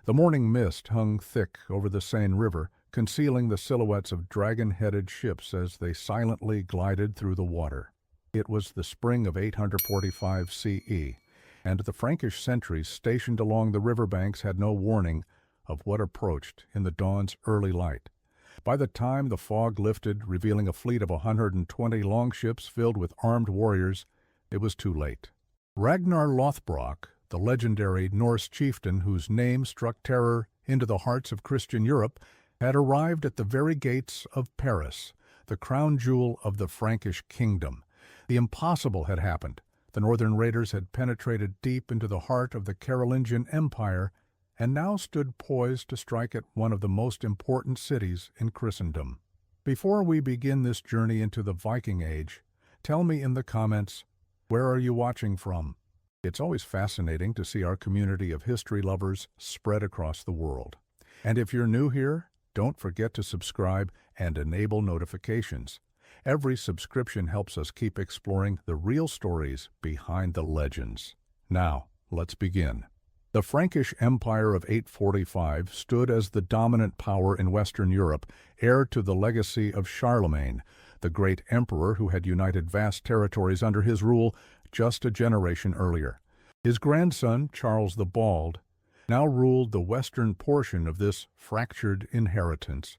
The morning mist hung thick over the Seine River, concealing the silhouettes of dragon-headed ships as they silently glided through the water. It was the spring of 845 CE, and the Frankish sentries stationed along the riverbanks had no warning of what approached in the dawn's early light. By the time the fog lifted, revealing a fleet of 120 longships filled with armed warriors, it was too late. Ragnar Lothbrok, the legendary Norse chieftain whose name struck terror into the hearts of Christian Europe, had arrived at the very gates of Paris, the crown jewel of the Frankish kingdom. The impossible had happened. The northern raiders had penetrated deep into the heart of the Carolingian Empire and now stood poised to strike at one of the most important cities in Christendom. Before we begin this journey into the Viking Age, tell me in the comments, where are you watching from? It's always fascinating to see our community of history lovers spread across the world. And if you're new here, don't forget to subscribe and enable notifications. Every subscription helps us keep exploring the real stories behind the legends. Now, let's begin. The Frankish Empire of 845 stood as the dominant power in Western Europe, heir to the legacy of Charlemagne, the great emperor who had united vast territories under his rule just a generation earlier. His grandson, Charles the Bald, now ruled the western portion of this fractured inheritance,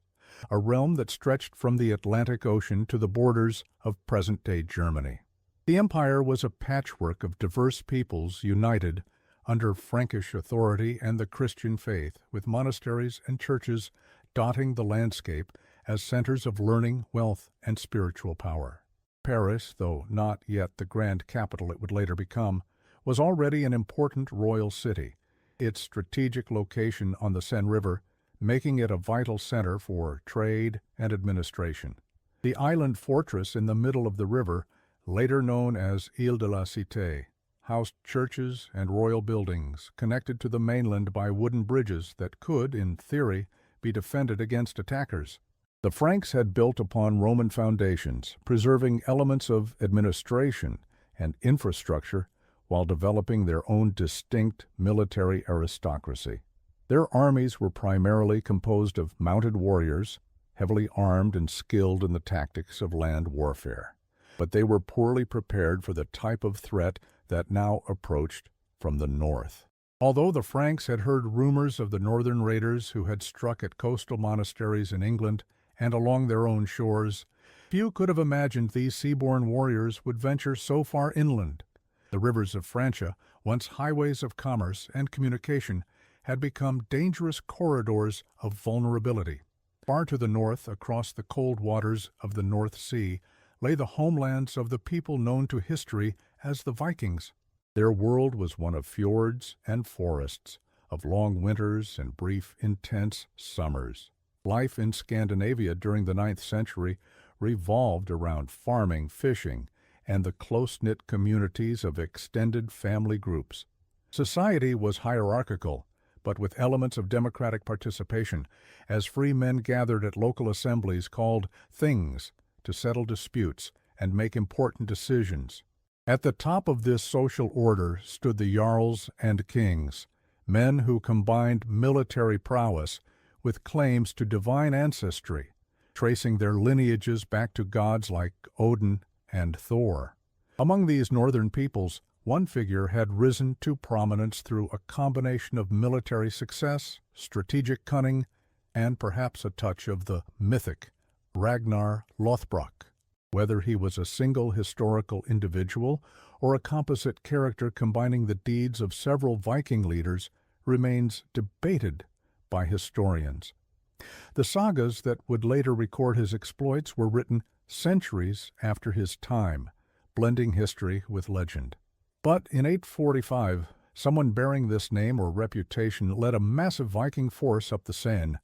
a realm that stretched from the Atlantic Ocean to the borders of present-day Germany. The empire was a patchwork of diverse peoples united under Frankish authority and the Christian faith, with monasteries and churches dotting the landscape as centers of learning, wealth, and spiritual power. Paris, though not yet the grand capital it would later become, was already an important royal city, its strategic location on the Seine River making it a vital center for trade and administration. The island fortress in the middle of the river, later known as Ile de la Cité, housed churches and royal buildings connected to the mainland by wooden bridges that could, in theory, be defended against attackers. The Franks had built upon Roman foundations, preserving elements of administration and infrastructure while developing their own distinct military aristocracy. Their armies were primarily composed of mounted warriors, heavily armed and skilled in the tactics of land warfare. But they were poorly prepared for the type of threat that now approached from the north. Although the Franks had heard rumors of the northern raiders who had struck at coastal monasteries in England and along their own shores, few could have imagined these seaborne warriors would venture so far inland. The rivers of Francia, once highways of commerce and communication, had become dangerous corridors of vulnerability. Far to the north, across the cold waters of the North Sea, lay the homelands of the people known to history as the Vikings. Their world was one of fjords and forests, of long winters and brief, intense summers. Life in Scandinavia during the 9th century revolved around farming, fishing, and the close-knit communities of extended family groups. Society was hierarchical, but with elements of democratic participation, as free men gathered at local assemblies called things to settle disputes and make important decisions. At the top of this social order stood the jarls and kings, men who combined military prowess with claims to divine ancestry, tracing their lineages back to gods like Odin and Thor. Among these northern peoples, one figure had risen to prominence through a combination of military success, strategic cunning, and perhaps a touch of the mythic Ragnar Lothbrok. Whether he was a single historical individual or a composite character combining the deeds of several Viking leaders remains debated by historians. The sagas that would later record his exploits were written centuries after his time, blending history with legend. But in 845, someone bearing this name or reputation led a massive Viking force up the Seine,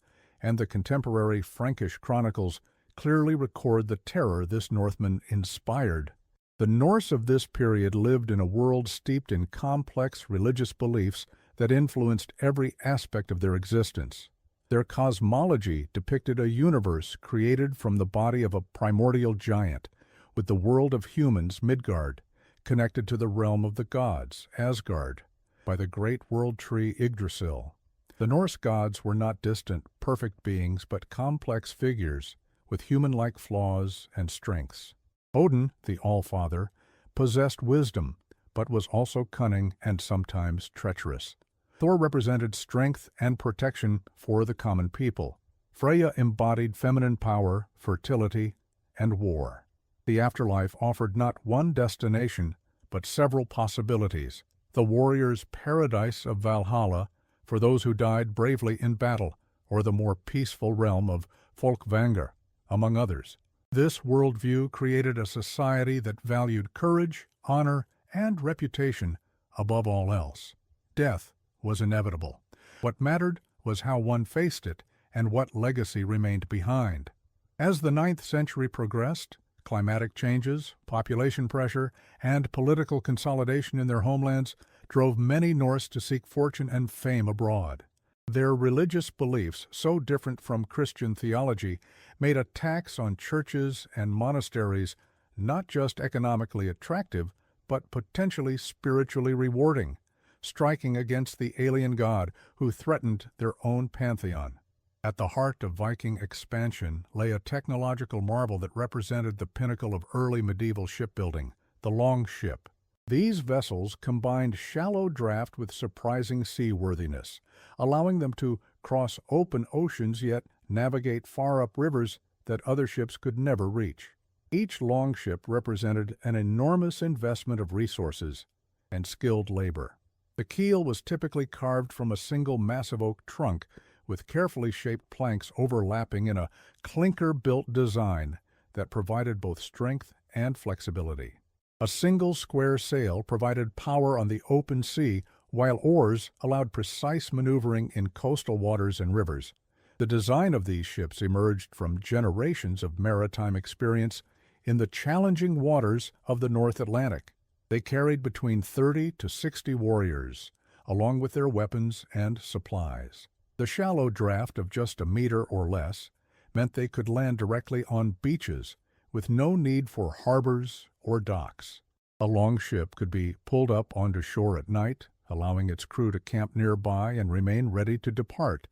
and the contemporary Frankish chronicles clearly record the terror this Northman inspired. The Norse of this period lived in a world steeped in complex religious beliefs that influenced every aspect of their existence. Their cosmology depicted a universe created from the body of a primordial giant, with the world of humans, Midgard, connected to the realm of the gods, Asgard, by the great world tree Yggdrasil. The Norse gods were not distant, perfect beings, but complex figures with human-like flaws and strengths. Odin, the All-Father, possessed wisdom, but was also cunning and sometimes treacherous. Thor represented strength and protection for the common people. Freya embodied feminine power, fertility, and war. The afterlife offered not one destination, but several possibilities. The warrior's paradise of Valhalla for those who died bravely in battle, or the more peaceful realm of Folkvanger, among others. This worldview created a society that valued courage, honor, and reputation above all else. Death was inevitable. What mattered was how one faced it and what legacy remained behind. As the 9th century progressed, climatic changes, population pressure, and political consolidation in their homelands drove many Norse to seek fortune and fame abroad. Their religious beliefs, so different from Christian theology, made a tax on churches and monasteries not just economically attractive, but potentially spiritually rewarding, striking against the alien god who threatened their own pantheon. At the heart of Viking expansion lay a technological marvel that represented the pinnacle of early medieval shipbuilding, the longship. These vessels combined shallow draft with surprising seaworthiness, allowing them to cross open oceans yet navigate far-up rivers that other ships could never reach. Each longship represented an enormous investment of resources and skilled labor. The keel was typically carved from a single massive oak trunk, with carefully shaped planks overlapping in a clinker-built design that provided both strength and flexibility. A single square sail provided power on the open sea, while oars allowed precise maneuvering in coastal waters and rivers. The design of these ships emerged from generations of maritime experience in the challenging waters of the North Atlantic. They carried between 30 to 60 warriors, along with their weapons and supplies. The shallow draft of just a meter or less meant they could land directly on beaches with no need for harbors or docks. A longship could be pulled up onto shore at night, allowing its crew to camp nearby and remain ready to depart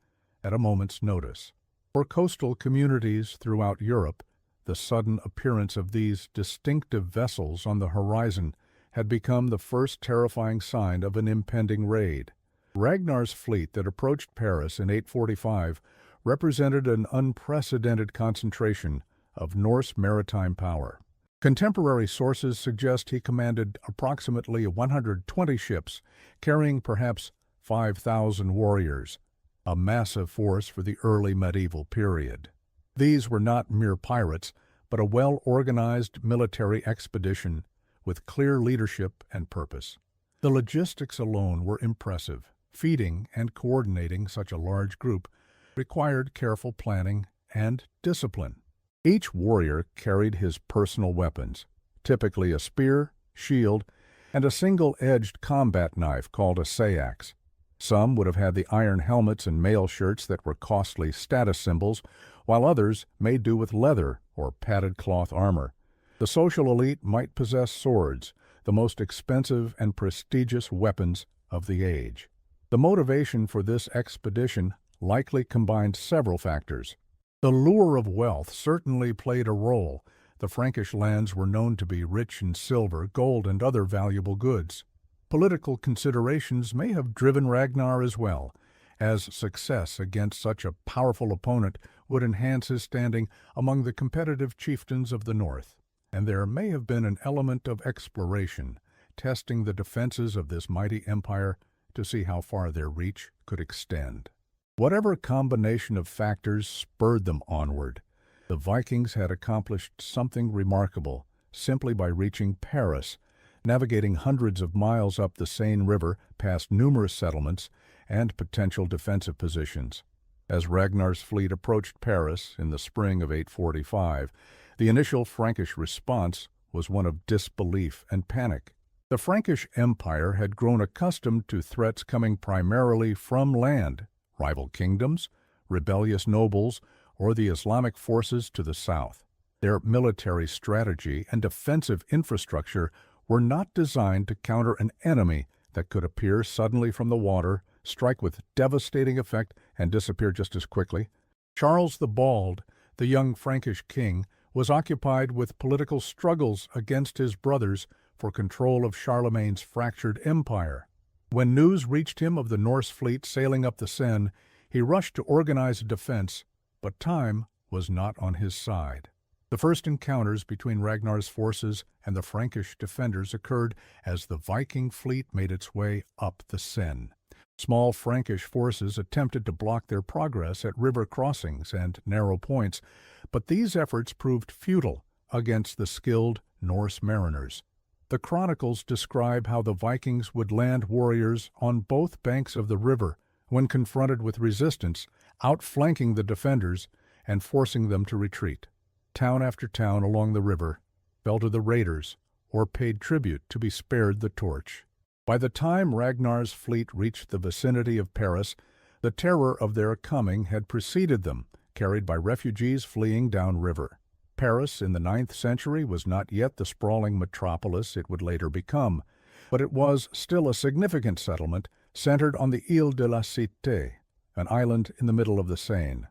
at a moment's notice. For coastal communities throughout Europe, the sudden appearance of these distinctive vessels on the horizon had become the first terrifying sign of an impending raid. Ragnar's fleet that approached Paris in 845 represented an unprecedented concentration of Norse maritime power. Contemporary sources suggest he commanded approximately 120 ships, carrying perhaps 5,000 warriors, a massive force for the early medieval period. These were not mere pirates, but a well-organized military expedition with clear leadership and purpose. The logistics alone were impressive. Feeding and coordinating such a large group required careful planning and discipline. Each warrior carried his personal weapons, typically a spear, shield, and a single-edged combat knife called a sayax. Some would have had the iron helmets and mail shirts that were costly status symbols, while others made do with leather or padded cloth armor. The social elite might possess swords, the most expensive and prestigious weapons of the age. The motivation for this expedition likely combined several factors. The lure of wealth certainly played a role. The Frankish lands were known to be rich in silver, gold, and other valuable goods. Political considerations may have driven Ragnar as well, as success against such a powerful opponent would enhance his standing among the competitive chieftains of the north. And there may have been an element of exploration, testing the defenses of this mighty empire to see how far their reach could extend. Whatever combination of factors spurred them onward, the Vikings had accomplished something remarkable simply by reaching Paris, navigating hundreds of miles up the Seine River past numerous settlements and potential defensive positions. As Ragnar's fleet approached Paris in the spring of 845, the initial Frankish response was one of disbelief and panic. The Frankish Empire had grown accustomed to threats coming primarily from land, rival kingdoms, rebellious nobles, or the Islamic forces to the south. Their military strategy and defensive infrastructure were not designed to counter an enemy that could appear suddenly from the water strike with devastating effect and disappear just as quickly. Charles the Bald, the young Frankish king, was occupied with political struggles against his brothers for control of Charlemagne's fractured empire. When news reached him of the Norse fleet sailing up the Seine, he rushed to organize a defense, but time was not on his side. The first encounters between Ragnar's forces and the Frankish defenders occurred as the Viking fleet made its way up the Seine. Small Frankish forces attempted to block their progress at river crossings and narrow points, but these efforts proved futile against the skilled Norse mariners. The chronicles describe how the Vikings would land warriors on both banks of the river when confronted with resistance, outflanking the defenders and forcing them to retreat. Town after town along the river fell to the raiders or paid tribute to be spared the torch. By the time Ragnar's fleet reached the vicinity of Paris, the terror of their coming had preceded them, carried by refugees fleeing downriver. Paris in the 9th century was not yet the sprawling metropolis it would later become, but it was still a significant settlement centered on the Île de la Cité, an island in the middle of the Seine.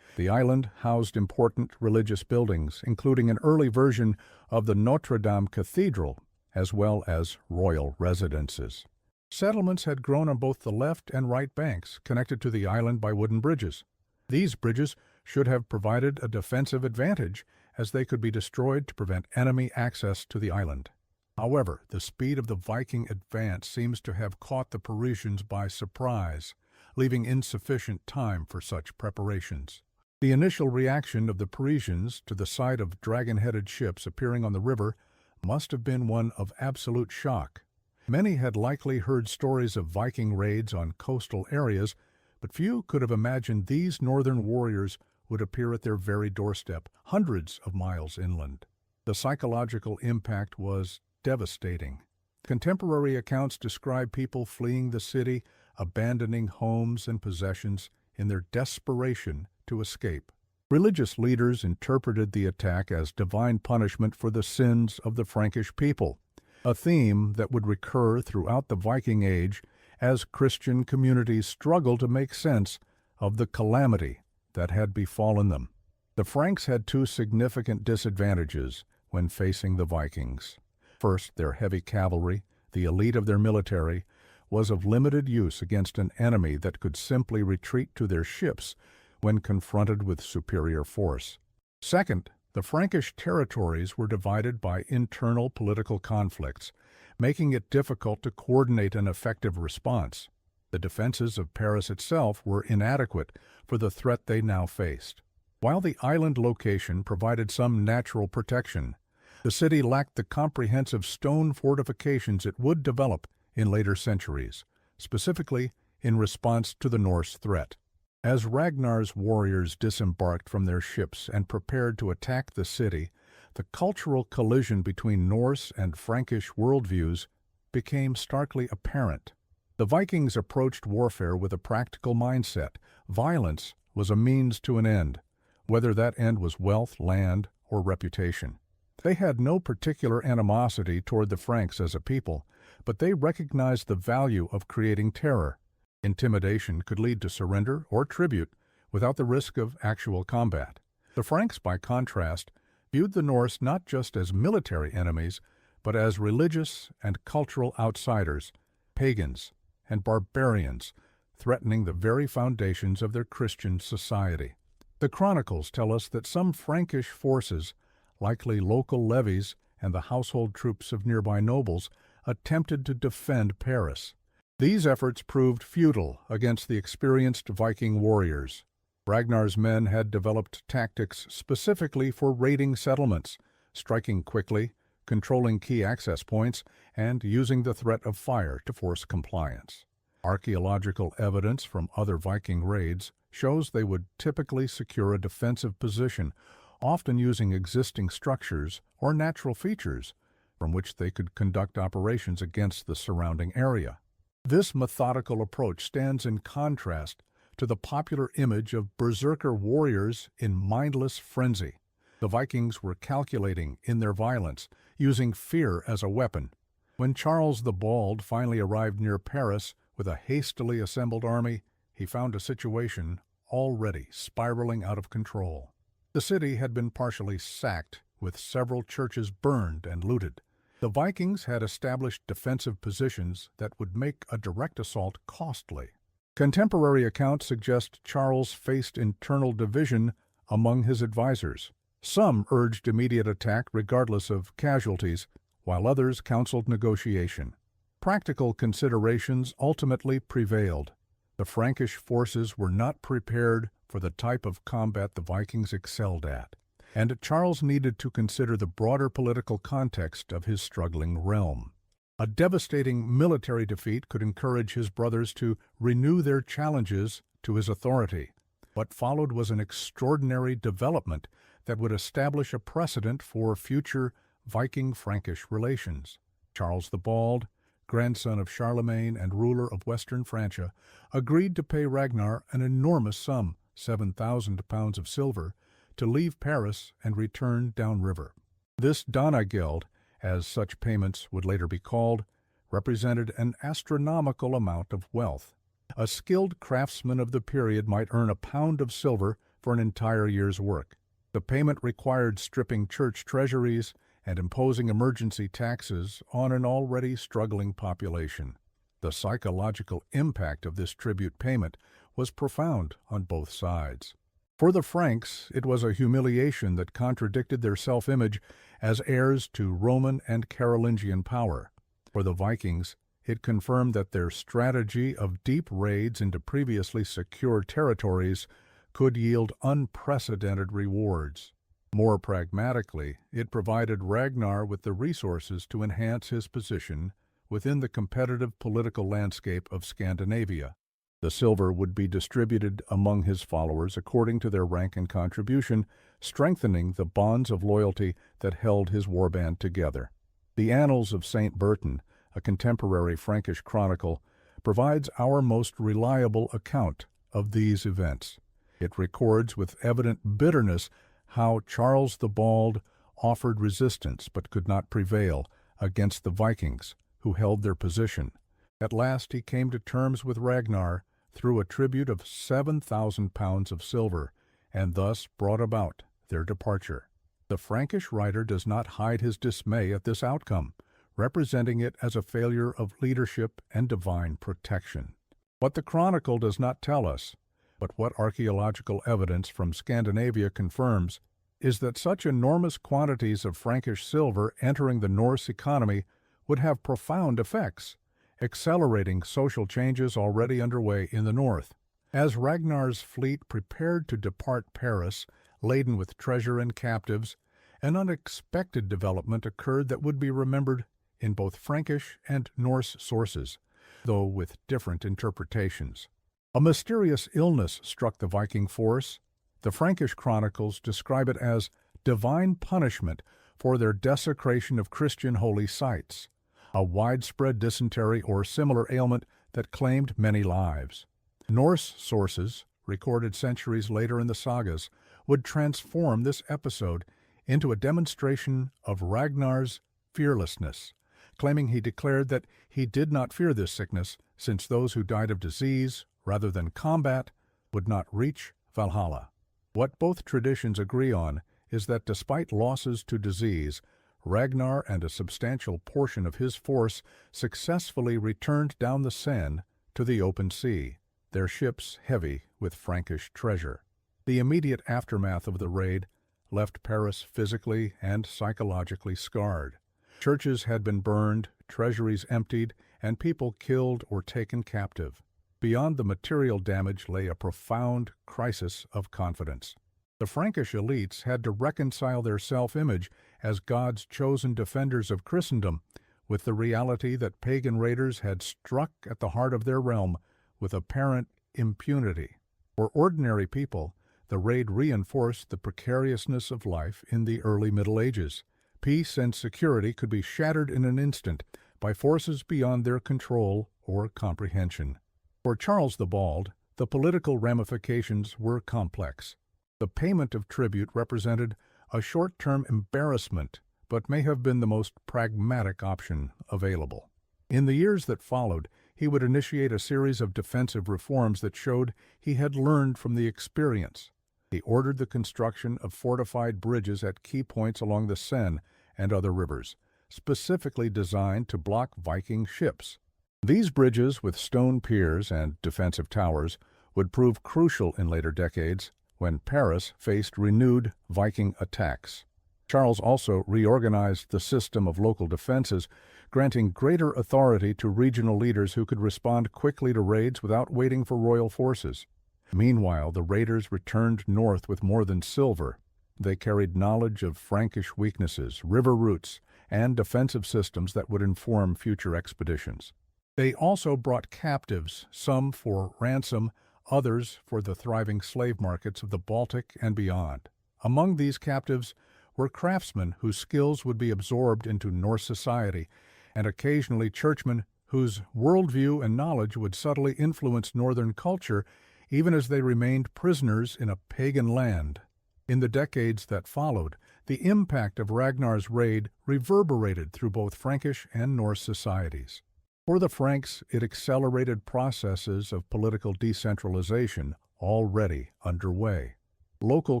The island housed important religious buildings, including an early version of the Notre Dame Cathedral, as well as royal residences. Settlements had grown on both the left and right banks, connected to the island by wooden bridges. These bridges should have provided a defensive advantage, as they could be destroyed to prevent enemy access to the island. However, the speed of the Viking advance seems to have caught the Parisians by surprise, leaving insufficient time for such preparations. The initial reaction of the Parisians to the sight of dragon-headed ships appearing on the river must have been one of absolute shock. Many had likely heard stories of Viking raids on coastal areas, but few could have imagined these northern warriors would appear at their very doorstep, hundreds of miles inland. The psychological impact was devastating. Contemporary accounts describe people fleeing the city, abandoning homes and possessions in their desperation to escape. Religious leaders interpreted the attack as divine punishment for the sins of the Frankish people, a theme that would recur throughout the Viking Age as Christian communities struggled to make sense of the calamity that had befallen them. The Franks had two significant disadvantages when facing the Vikings. First, their heavy cavalry, the elite of their military, was of limited use against an enemy that could simply retreat to their ships when confronted with superior force. Second, the Frankish territories were divided by internal political conflicts, making it difficult to coordinate an effective response. The defenses of Paris itself were inadequate for the threat they now faced. While the island location provided some natural protection, the city lacked the comprehensive stone fortifications it would develop in later centuries, specifically in response to the Norse threat. As Ragnar's warriors disembarked from their ships and prepared to attack the city, the cultural collision between Norse and Frankish worldviews became starkly apparent. The Vikings approached warfare with a practical mindset. Violence was a means to an end, whether that end was wealth, land, or reputation. They had no particular animosity toward the Franks as a people, but they recognized the value of creating terror. Intimidation could lead to surrender or tribute without the risk of actual combat. The Franks, by contrast, viewed the Norse not just as military enemies, but as religious and cultural outsiders, pagans and barbarians, threatening the very foundations of their Christian society. The chronicles tell us that some Frankish forces, likely local levies and the household troops of nearby nobles, attempted to defend Paris. These efforts proved futile against the experienced Viking warriors. Ragnar's men had developed tactics specifically for raiding settlements, striking quickly, controlling key access points, and using the threat of fire to force compliance. Archaeological evidence from other Viking raids shows they would typically secure a defensive position, often using existing structures or natural features from which they could conduct operations against the surrounding area. This methodical approach stands in contrast to the popular image of berserker warriors in mindless frenzy. The Vikings were calculating in their violence, using fear as a weapon. When Charles the Bald finally arrived near Paris With a hastily assembled army, he found a situation already spiraling out of control. The city had been partially sacked, with several churches burned and looted. The Vikings had established defensive positions that would make a direct assault costly. Contemporary accounts suggest Charles faced internal division among his advisors. Some urged immediate attack regardless of casualties, while others counseled negotiation. Practical considerations ultimately prevailed. The Frankish forces were not prepared for the type of combat the Vikings excelled at, and Charles needed to consider the broader political context of his struggling realm. A devastating military defeat could encourage his brothers to renew their challenges to his authority. What followed was an extraordinary development that would establish a precedent for future Viking-Frankish relations. Charles the Bald, grandson of Charlemagne and ruler of Western Francia, agreed to pay Ragnar an enormous sum, 7,000 pounds of silver, to leave Paris and return downriver. This Danageld, as such payments would later be called, represented an astronomical amount of wealth. A skilled craftsman of the period might earn a pound of silver for an entire year's work. The payment required stripping church treasuries and imposing emergency taxes on an already struggling population. The psychological impact of this tribute payment was profound on both sides. For the Franks, it was a humiliation that contradicted their self-image as heirs to Roman and Carolingian power. For the Vikings, it confirmed that their strategy of deep raids into previously secure territories could yield unprecedented rewards. More pragmatically, it provided Ragnar with the resources to enhance his position within the competitive political landscape of Scandinavia. The silver would be distributed among his followers according to their rank and contribution, strengthening the bonds of loyalty that held his warband together. The Annals of St. Bertin, a contemporary Frankish chronicle, provides our most reliable account of these events. It records with evident bitterness how Charles the Bald offered resistance but could not prevail against the Vikings, who held their position. At last he came to terms with Ragnar through a tribute of 7,000 pounds of silver, and thus brought about their departure. The Frankish writer does not hide his dismay at this outcome, representing it as a failure of leadership and divine protection. What the chronicle does not tell us, but what archaeological evidence from Scandinavia confirms, is that such enormous quantities of Frankish silver entering the Norse economy would have profound effects, accelerating social changes already underway in the north. As Ragnar's fleet prepared to depart Paris, laden with treasure and captives, an unexpected development occurred that would be remembered in both Frankish and Norse sources, though with different interpretations. A mysterious illness struck the Viking force. The Frankish chronicles describe it as divine punishment for their desecration of Christian holy sites, a widespread dysentery or similar ailment that claimed many lives. Norse sources, recorded centuries later in the sagas, would transform this episode into a demonstration of Ragnar's fearlessness, claiming he declared that he did not fear this sickness, since those who died of disease rather than combat would not reach Valhalla. What both traditions agree on is that despite losses to disease, Ragnar and a substantial portion of his force successfully returned down the Seine to the open sea, their ships heavy with Frankish treasure. The immediate aftermath of the raid left Paris physically and psychologically scarred. Churches had been burned, treasuries emptied, and people killed or taken captive. Beyond the material damage lay a profound crisis of confidence. The Frankish elites had to reconcile their self-image as God's chosen defenders of Christendom with the reality that pagan raiders had struck at the heart of their realm with apparent impunity. For ordinary people, the raid reinforced the precariousness of life in the early Middle Ages. Peace and security could be shattered in an instant by forces beyond their control or comprehension. For Charles the Bald, the political ramifications were complex. The payment of tribute represented a short-term embarrassment, but may have been the most pragmatic option available. In the years that followed, he would initiate a series of defensive reforms that showed he had learned from the experience. He ordered the construction of fortified bridges at key points along the Seine and other rivers, specifically designed to block Viking ships. These bridges, with stone piers and defensive towers, would prove crucial in later decades when Paris faced renewed Viking attacks. Charles also reorganized the system of local defenses, granting greater authority to regional leaders who could respond quickly to raids without waiting for royal forces. Meanwhile, the raiders returned north with more than silver. They carried knowledge of Frankish weaknesses, river routes, and defensive systems that would inform future expeditions. They also brought captives, some for ransom, others for the thriving slave markets of the Baltic and beyond. Among these captives were craftsmen whose skills would be absorbed into Norse society, and occasionally churchmen whose worldview and knowledge would subtly influence northern culture even as they remained prisoners in a pagan land. In the decades that followed, the impact of Ragnar's raid reverberated through both Frankish and Norse societies. For the Franks, it accelerated processes of political decentralization already underway. Local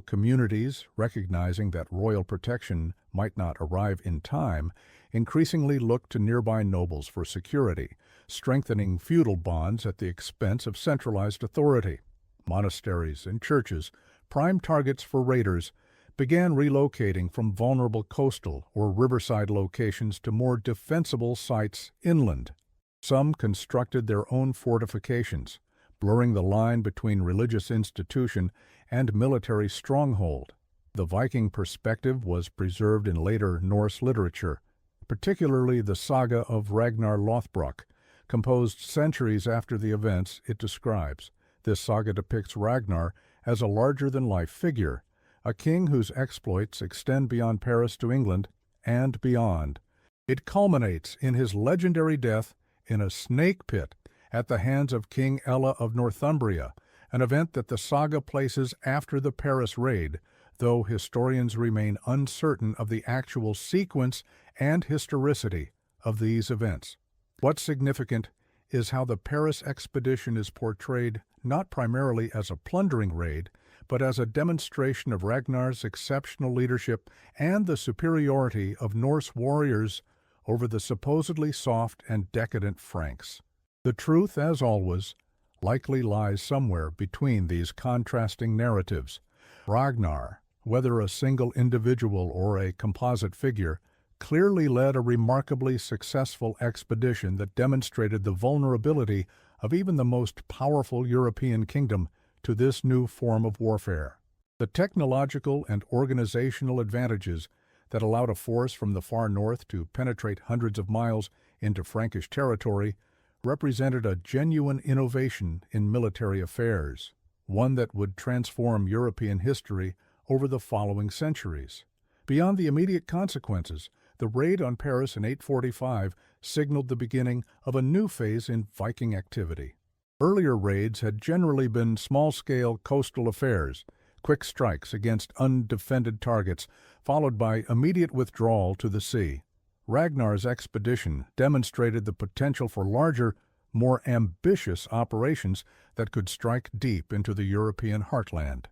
communities, recognizing that royal protection might not arrive in time, increasingly looked to nearby nobles for security, strengthening feudal bonds at the expense of centralized authority. Monasteries and churches, prime targets for raiders, began relocating from vulnerable coastal or riverside locations to more defensible sites inland. Some constructed their own fortifications, blurring the line between religious institution and military stronghold. The Viking perspective was preserved in later Norse literature, particularly the saga of Ragnar Lothbrok, composed centuries after the events it describes. This saga depicts Ragnar as a larger-than-life figure, a king whose exploits extend beyond Paris to England and beyond. It culminates in his legendary death in a snake pit at the hands of King Ella of Northumbria, an event that the saga places after the Paris raid, though historians remain uncertain of the actual sequence and historicity of these events. What's significant is how the Paris expedition is portrayed not primarily as a plundering raid, but as a demonstration of Ragnar's exceptional leadership and the superiority of Norse warriors over the supposedly soft and decadent Franks. The truth, as always, likely lies somewhere between these contrasting narratives. Ragnar, whether a single individual or a composite figure, clearly led a remarkably successful expedition that demonstrated the vulnerability of even the most powerful European kingdom to this new form of warfare. The technological and organizational advantages that allowed a force from the far north to penetrate hundreds of miles into Frankish territory represented a genuine innovation in military affairs, one that would transform European history over the following centuries. Beyond the immediate consequences, the raid on Paris in 845 signaled the beginning of a new phase in Viking activity. Earlier raids had generally been small-scale coastal affairs, quick strikes against undefended targets, followed by immediate withdrawal to the sea. Ragnar's expedition demonstrated the potential for larger, more ambitious operations that could strike deep into the European heartland.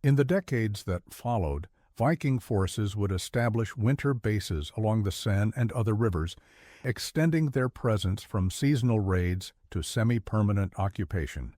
In the decades that followed, Viking forces would establish winter bases along the Seine and other rivers, extending their presence from seasonal raids to semi-permanent occupation.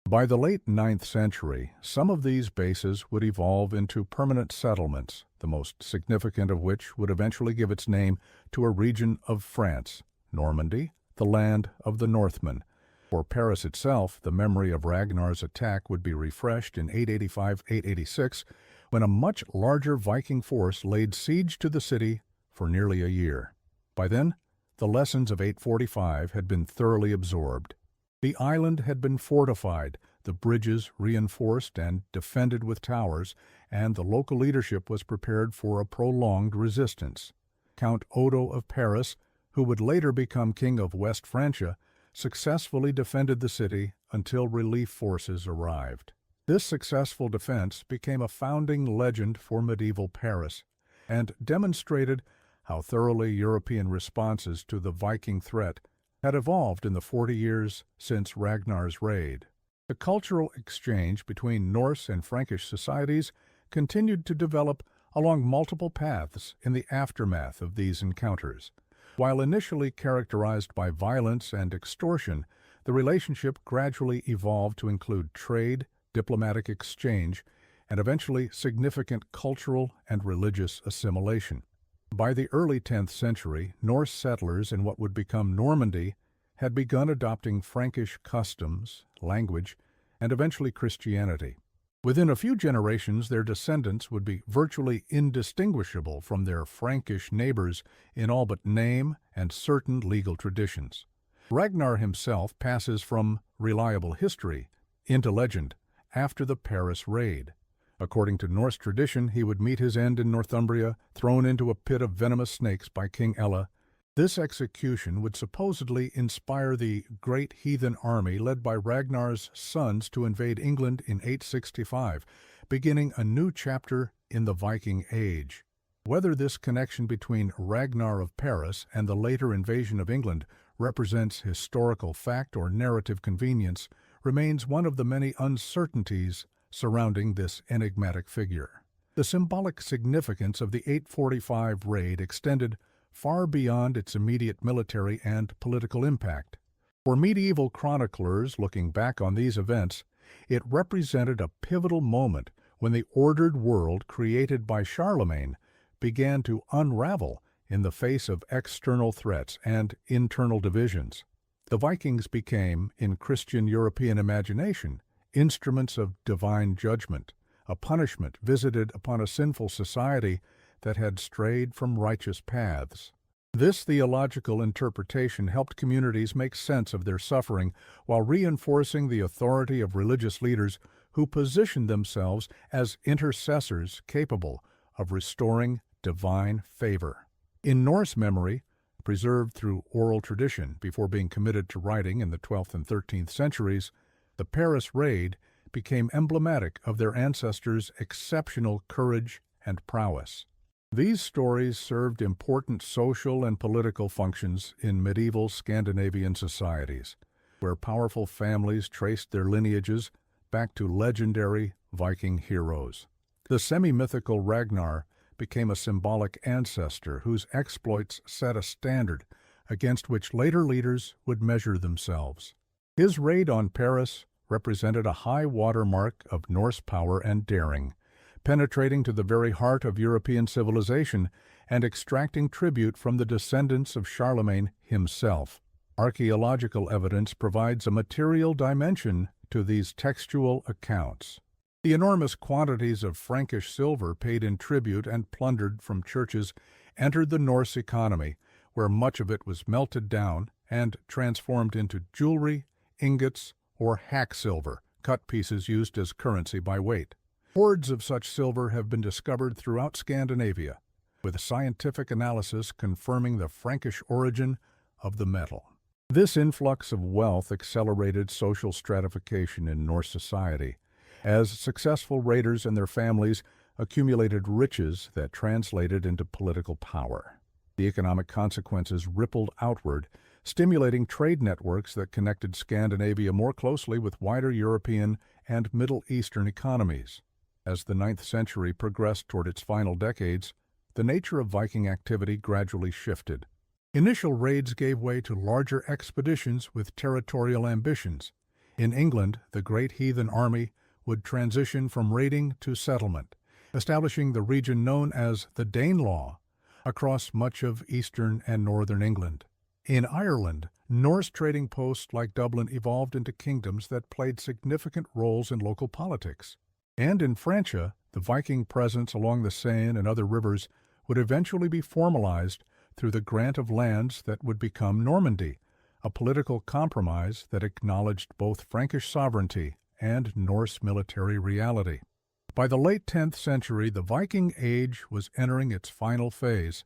By the late 9th century, some of these bases would evolve into permanent settlements, the most significant of which would eventually give its name to a region of France, Normandy, the land of the Northmen. For Paris itself, the memory of Ragnar's attack would be refreshed in 885-886, when a much larger Viking force laid siege to the city for nearly a year. By then, the lessons of 845 had been thoroughly absorbed. The island had been fortified, the bridges reinforced and defended with towers, and the local leadership was prepared for a prolonged resistance. Count Odo of Paris, who would later become king of West Francia, successfully defended the city until relief forces arrived. This successful defense became a founding legend for medieval Paris and demonstrated how thoroughly European responses to the Viking threat had evolved in the 40 years since Ragnar's raid. The cultural exchange between Norse and Frankish societies continued to develop along multiple paths in the aftermath of these encounters. While initially characterized by violence and extortion, the relationship gradually evolved to include trade, diplomatic exchange, and eventually significant cultural and religious assimilation. By the early 10th century, Norse settlers in what would become Normandy had begun adopting Frankish customs, language, and eventually Christianity. Within a few generations, their descendants would be virtually indistinguishable from their Frankish neighbors in all but name and certain legal traditions. Ragnar himself passes from reliable history into legend after the Paris raid. According to Norse tradition, he would meet his end in Northumbria, thrown into a pit of venomous snakes by King Ella. This execution would supposedly inspire the great heathen army led by Ragnar's sons to invade England in 865, beginning a new chapter in the Viking Age. Whether this connection between Ragnar of Paris and the later invasion of England represents historical fact or narrative convenience remains one of the many uncertainties surrounding this enigmatic figure. The symbolic significance of the 845 raid extended far beyond its immediate military and political impact. For medieval chroniclers looking back on these events, it represented a pivotal moment when the ordered world created by Charlemagne began to unravel in the face of external threats and internal divisions. The Vikings became, in Christian European imagination, instruments of divine judgment, a punishment visited upon a sinful society that had strayed from righteous paths. This theological interpretation helped communities make sense of their suffering while reinforcing the authority of religious leaders who positioned themselves as intercessors capable of restoring divine favor. In Norse memory, preserved through oral tradition before being committed to writing in the 12th and 13th centuries, the Paris raid became emblematic of their ancestors' exceptional courage and prowess. These stories served important social and political functions in medieval Scandinavian societies, where powerful families traced their lineages back to legendary Viking heroes. The semi-mythical Ragnar became a symbolic ancestor whose exploits set a standard against which later leaders would measure themselves. His raid on Paris represented a high watermark of Norse power and daring, penetrating to the very heart of European civilization and extracting tribute from the descendants of Charlemagne himself. Archaeological evidence provides a material dimension to these textual accounts. The enormous quantities of Frankish silver paid in tribute and plundered from churches entered the Norse economy, where much of it was melted down and transformed into jewelry, ingots, or hack silver, cut pieces used as currency by weight. Hoards of such silver have been discovered throughout Scandinavia, with scientific analysis confirming the Frankish origin of the metal. This influx of wealth accelerated social stratification in Norse society, as successful raiders and their families accumulated riches that translated into political power. The economic consequences rippled outward, stimulating trade networks that connected Scandinavia more closely with wider European and Middle Eastern economies. As the 9th century progressed toward its final decades, the nature of Viking activity gradually shifted. Initial raids gave way to larger expeditions with territorial ambitions. In England, the great heathen army would transition from raiding to settlement, establishing the region known as the Danelaw across much of eastern and northern England. In Ireland, Norse trading posts like Dublin evolved into kingdoms that played significant roles in local politics. And in Francia, the Viking presence along the Seine and other rivers would eventually be formalized through the grant of lands that would become Normandy, a political compromise that acknowledged both Frankish sovereignty and Norse military reality. By the late 10th century, the Viking Age was entering its final phase.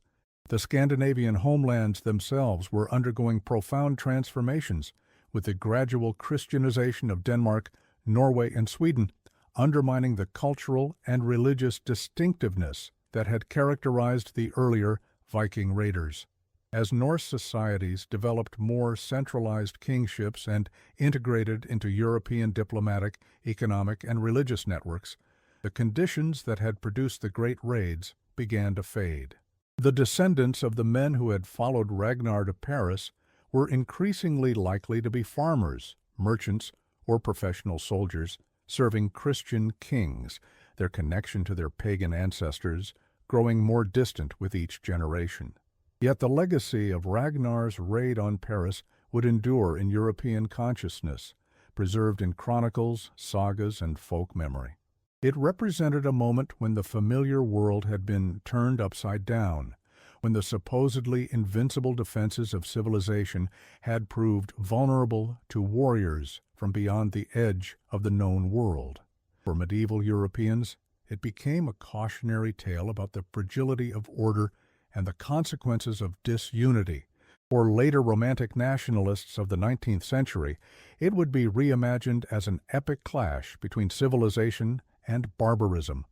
The Scandinavian homelands themselves were undergoing profound transformations, with the gradual Christianization of Denmark, Norway, and Sweden undermining the cultural and religious distinctiveness that had characterized the earlier Viking raiders. As Norse societies developed more centralized kingships and integrated into European diplomatic, economic, and religious networks, the conditions that had produced the great raids began to fade. The descendants of the men who had followed Ragnar to Paris were increasingly likely to be farmers, merchants, or professional soldiers serving Christian kings, their connection to their pagan ancestors growing more distant with each generation. Yet the legacy of Ragnar's raid on Paris would endure in European consciousness, preserved in chronicles, sagas, and folk memory. It represented a moment when the familiar world had been turned upside down, when the supposedly invincible defenses of civilization had proved vulnerable to warriors from beyond the edge of the known world. For medieval Europeans, it became a cautionary tale about the fragility of order and the consequences of disunity. For later Romantic nationalists of the 19th century, it would be reimagined as an epic clash between civilization and barbarism,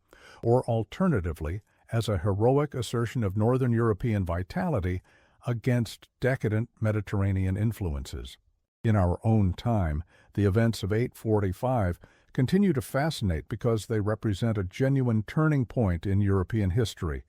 or alternatively, as a heroic assertion of Northern European vitality against decadent Mediterranean influences. In our own time, the events of 845 continue to fascinate because they represent a genuine turning point in European history,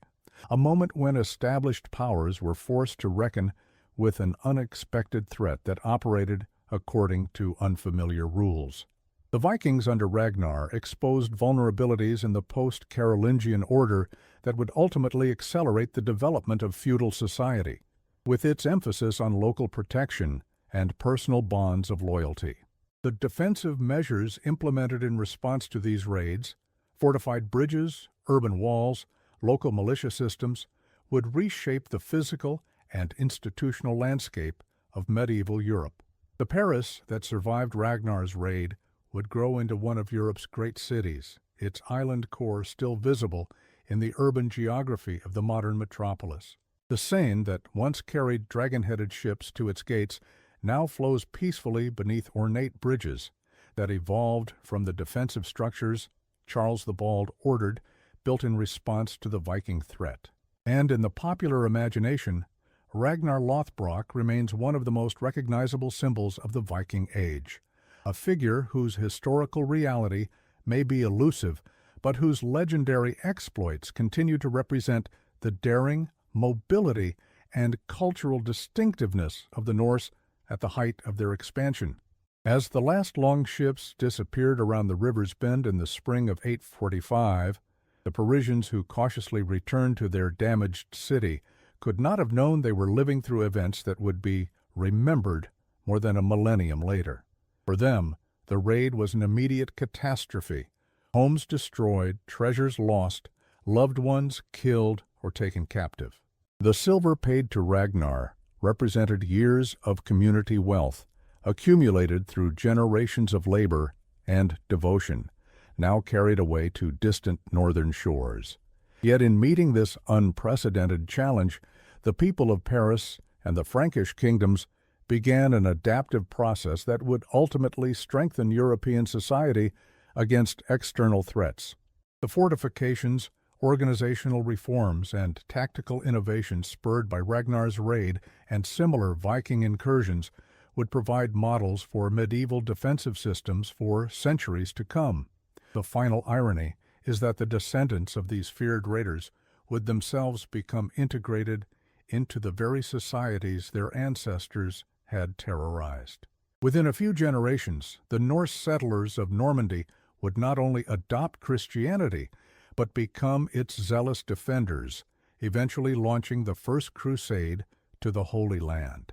a moment when established powers were forced to reckon with an unexpected threat that operated according to unfamiliar rules. The Vikings under Ragnar exposed vulnerabilities in the post-Carolingian order that would ultimately accelerate the development of feudal society, with its emphasis on local protection and personal bonds of loyalty. The defensive measures implemented in response to these raids, fortified bridges, urban walls, local militia systems, would reshape the physical and institutional landscape of medieval Europe. The Paris that survived Ragnar's raid would grow into one of Europe's great cities, its island core still visible in the urban geography of the modern metropolis. The Seine that once carried dragon-headed ships to its gates now flows peacefully beneath ornate bridges that evolved from the defensive structures Charles the Bald ordered, built in response to the Viking threat. And in the popular imagination, Ragnar Lothbrok remains one of the most recognizable symbols of the Viking Age, a figure whose historical reality may be elusive, but whose legendary exploits continue to represent the daring, mobility, and cultural distinctiveness of the Norse at the height of their expansion. As the last longships disappeared around the river's bend in the spring of 845, the Parisians who cautiously returned to their damaged city could not have known they were living through events that would be remembered more than a millennium later. For them, the raid was an immediate catastrophe. Homes destroyed, treasures lost, loved ones killed or taken captive. The silver paid to Ragnar represented years of community wealth, accumulated through generations of labor and devotion, now carried away to distant northern shores. Yet in meeting this unprecedented challenge, the people of Paris and the Frankish kingdoms began an adaptive process that would ultimately strengthen European society against external threats. The fortifications, organizational reforms, and tactical innovations spurred by Ragnar's raid and similar Viking incursions would provide models for medieval defensive systems for centuries to come. The final irony is that the descendants of these feared raiders would themselves become integrated into the very societies their ancestors had terrorized. Within a few generations, the Norse settlers of Normandy would not only adopt Christianity, but become its zealous defenders, eventually launching the first crusade to the Holy Land.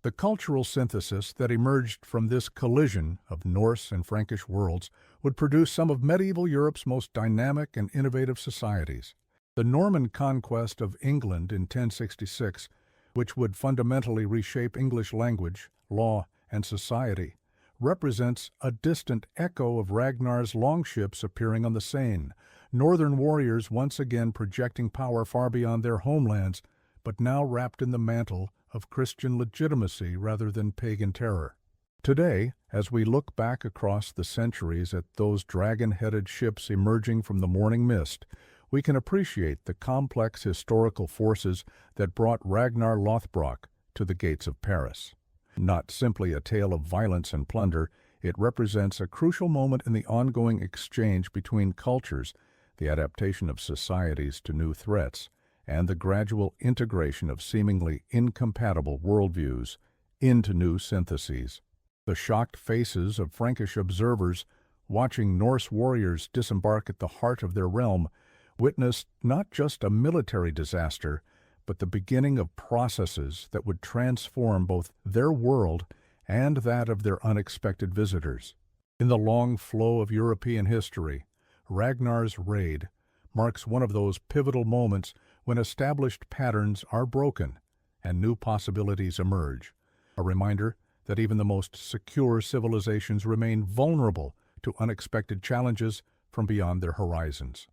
The cultural synthesis that emerged from this collision of Norse and Frankish worlds would produce some of medieval Europe's most dynamic and innovative societies. The Norman conquest of England in 1066, which would fundamentally reshape English language, law, and society, represents a distant echo of Ragnar's longships appearing on the Seine, northern warriors once again projecting power far beyond their homelands, but now wrapped in the mantle of Christian legitimacy rather than pagan terror. Today, as we look back across the centuries at those dragon-headed ships emerging from the morning mist, we can appreciate the complex historical forces that brought Ragnar Lothbrok to the gates of Paris. Not simply a tale of violence and plunder, it represents a crucial moment in the ongoing exchange between cultures, the adaptation of societies to new threats, and the gradual integration of seemingly incompatible worldviews into new syntheses. The shocked faces of Frankish observers watching Norse warriors disembark at the heart of their realm witnessed not just a military disaster, but the beginning of processes that would transform both their world and that of their unexpected visitors. In the long flow of European history, Ragnar's raid marks one of those pivotal moments when established patterns are broken and new possibilities emerge, a reminder that even the most secure civilizations remain vulnerable to unexpected challenges from beyond their horizons.